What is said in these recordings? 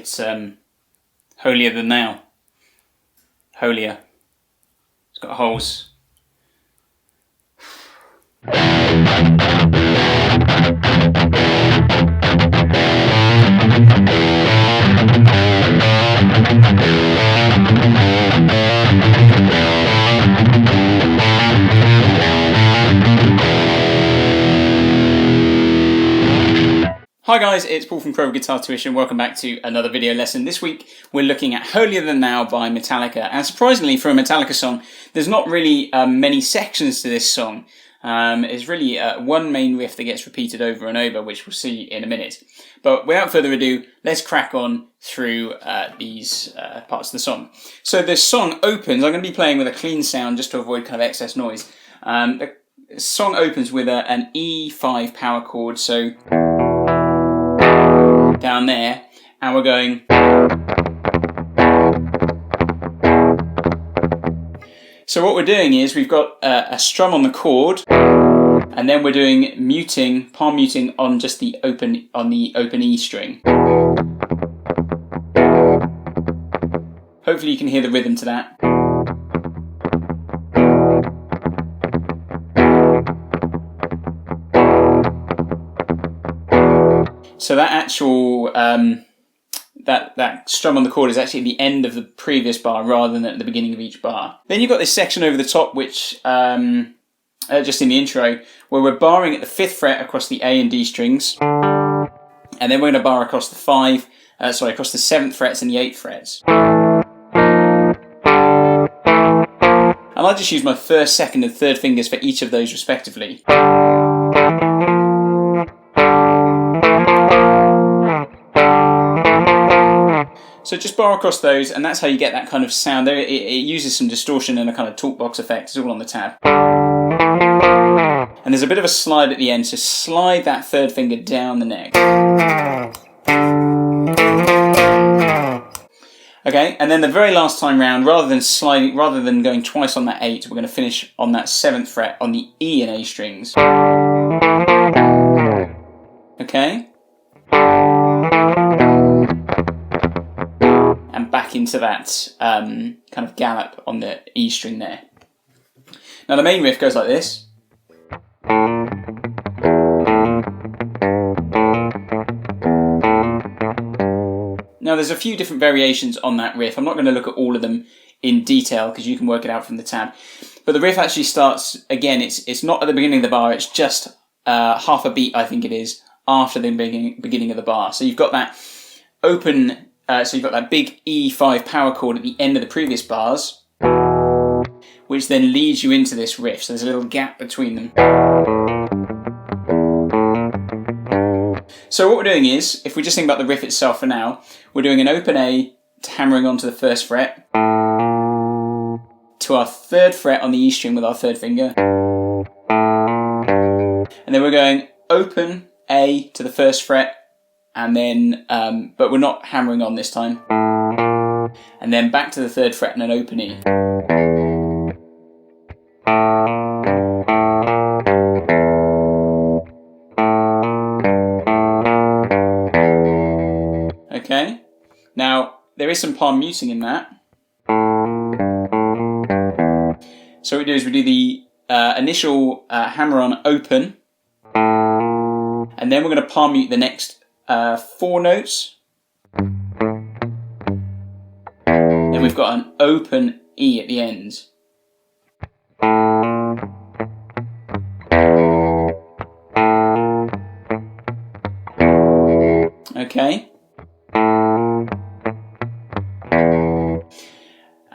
It's Holier Than Thou. Holier. It's got holes. Hi guys, it's Paul from Crowborough Guitar Tuition. Welcome back to another video lesson. This week we're looking at Holier Than Thou by Metallica. And surprisingly, for a Metallica song, there's not really many sections to this song. It's really one main riff that gets repeated over and over, which we'll see in a minute. But without further ado, let's crack on through these parts of the song. So the song opens, I'm going to be playing with a clean sound just to avoid kind of excess noise. The song opens with an E5 power chord, so down there, and we're going. So what we're doing is we've got a strum on the chord, and then we're doing muting, palm muting on just the open E string. Hopefully you can hear the rhythm to that. So that actual that strum on the chord is actually at the end of the previous bar rather than at the beginning of each bar. Then you've got this section over the top, which just in the intro, where we're barring at the 5th fret across the A and D strings, and then we're going to bar across the 7th frets and the 8th frets. And I'll just use my 1st, 2nd, and 3rd fingers for each of those respectively. So just bar across those, and that's how you get that kind of sound. It uses some distortion and a kind of talkbox effect. It's all on the tab. And there's a bit of a slide at the end, so slide that 3rd finger down the neck. Okay, and then the very last time round, rather than going twice on that 8, we're going to finish on that 7th fret on the E and A strings. Okay. And back into that kind of gallop on the E string there. Now the main riff goes like this. Now there's a few different variations on that riff. I'm not going to look at all of them in detail because you can work it out from the tab. But the riff actually starts, again, it's not at the beginning of the bar, it's just half a beat, I think it is, after the beginning of the bar. So you've got that open. So you've got that big E5 power chord at the end of the previous bars, which then leads you into this riff. So there's a little gap between them. So what we're doing is, if we just think about the riff itself for now, we're doing an open A hammering onto the 1st fret, to our 3rd fret on the E string with our 3rd finger, and then we're going open A to the 1st fret, and then, but we're not hammering on this time. And then back to the 3rd fret and an open E. Okay, now there is some palm muting in that. So what we do is we do the initial hammer on open, and then we're going to palm mute the next 4 notes. Then we've got an open E at the end. Okay.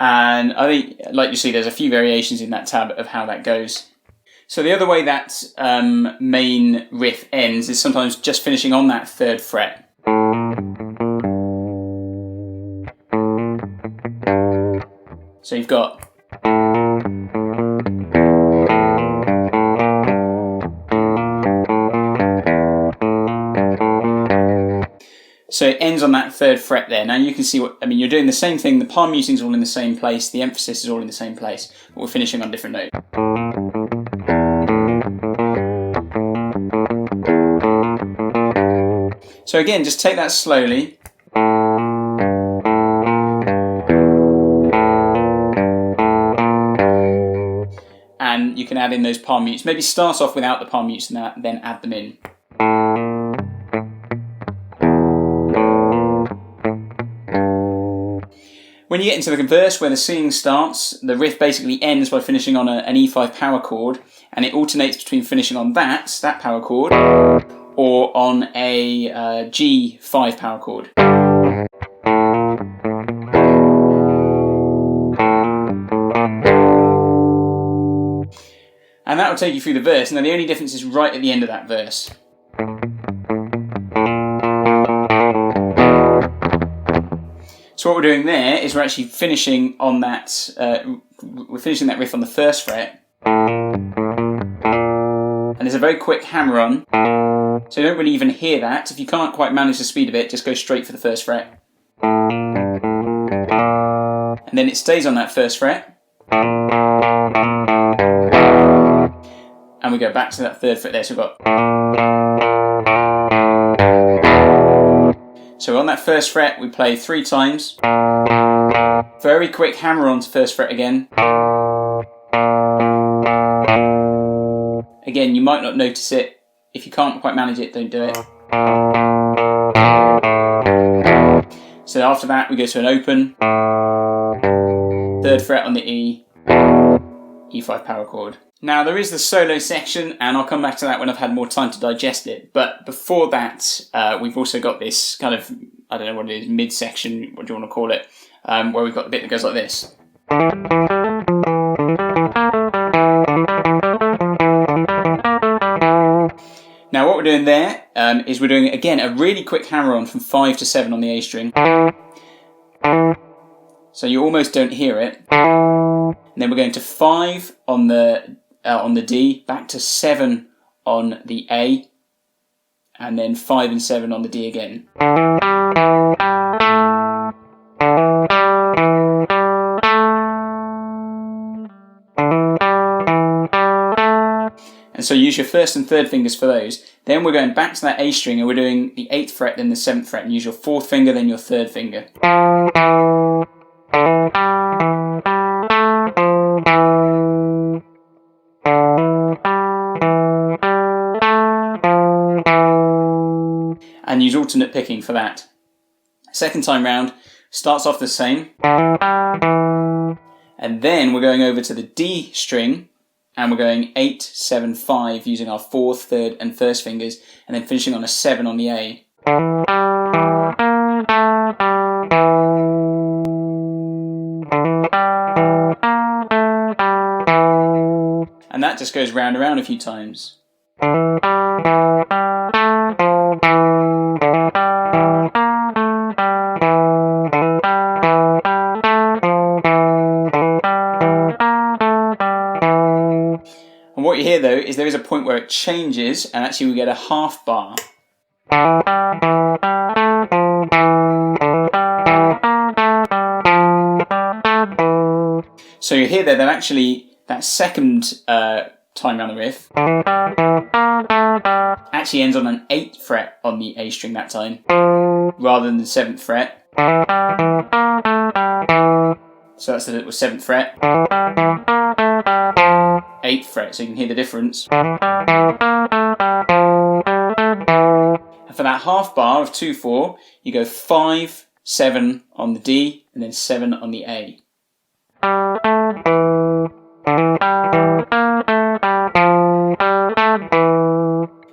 And I think, like you see, there's a few variations in that tab of how that goes. So the other way that main riff ends is sometimes just finishing on that 3rd fret. So you've got. So it ends on that 3rd fret there. Now you can see you're doing the same thing. The palm muting is all in the same place. The emphasis is all in the same place. But we're finishing on different notes. So again, just take that slowly. you can add in those palm mutes. Maybe start off without the palm mutes and then add them in. When you get into the verse where the singing starts, the riff basically ends by finishing on an E5 power chord, and it alternates between finishing on that power chord, or on a G5 power chord. And that will take you through the verse. Now the only difference is right at the end of that verse. So what we're doing there is we're actually finishing on that, we're finishing that riff on the first fret. And there's a very quick hammer on, so you don't really even hear that. If you can't quite manage the speed of it, just go straight for the first fret. And then it stays on that first fret. And we go back to that third fret there, so we've got... So on that first fret, we play 3 times. Very quick hammer on to first fret again. Again, you might not notice it. If you can't quite manage it, don't do it. So after that, we go to an open. 3rd fret on the E. E5 power chord. Now there is the solo section, and I'll come back to that when I've had more time to digest it. But before that, we've also got this kind of, I don't know what it is, mid-section, what do you want to call it, where we've got the bit that goes like this. Now what we're doing there is we're doing, again, a really quick hammer on from 5 to 7 on the A string. So you almost don't hear it. And then we're going to 5 on the D, back to 7 on the A, and then 5 and 7 on the D again. And so use your 1st and 3rd fingers for those. Then we're going back to that A string and we're doing the 8th fret, then the 7th fret, and use your 4th finger, then your 3rd finger. And use alternate picking for that. Second time round, starts off the same. And then we're going over to the D string, and we're going 8, 7, 5 using our 4th, 3rd and 1st fingers, and then finishing on a 7 on the A. And that just goes round and round a few times. And what you hear though is there is a point where it changes, and actually we get a half bar. So you hear there that actually that second time around the riff actually ends on an 8th fret on the A string that time, rather than the 7th fret. So that's the 7th fret, 8th fret, so you can hear the difference. And for that half bar of 2/4, you go 5, 7 on the D, and then 7 on the A.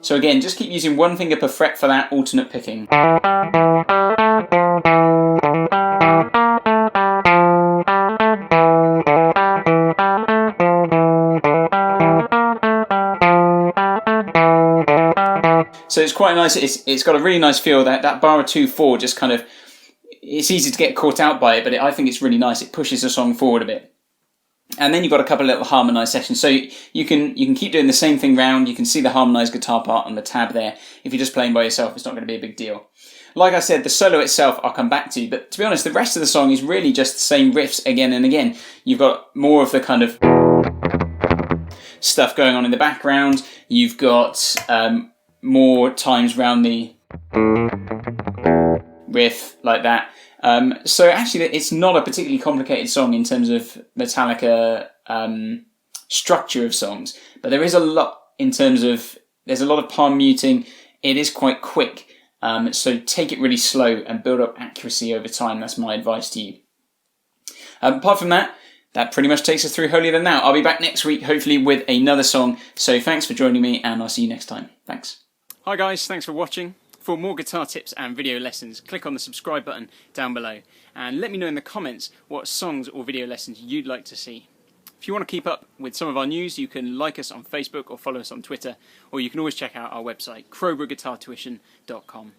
So again, just keep using 1 finger per fret for that alternate picking. So it's quite nice. It's got a really nice feel. That bar of 2/4 just kind of, it's easy to get caught out by it, but I think it's really nice. It pushes the song forward a bit. And then you've got a couple of little harmonised sections. So you can keep doing the same thing round. You can see the harmonised guitar part on the tab there. If you're just playing by yourself, it's not going to be a big deal. Like I said, the solo itself I'll come back to, but to be honest, the rest of the song is really just the same riffs again and again. You've got more of the kind of stuff going on in the background. You've got more times round the riff like that. So actually, it's not a particularly complicated song in terms of Metallica structure of songs, but there is a lot in terms of, there's a lot of palm muting. It is quite quick, so take it really slow and build up accuracy over time. That's my advice to you. Apart from that, that pretty much takes us through Holier Than Thou. I'll be back next week, hopefully with another song. So thanks for joining me, and I'll see you next time. Thanks. Hi guys, thanks for watching. For more guitar tips and video lessons, click on the subscribe button down below, and let me know in the comments what songs or video lessons you'd like to see. If you want to keep up with some of our news, you can like us on Facebook or follow us on Twitter, or you can always check out our website, crowboroughguitartuition.com.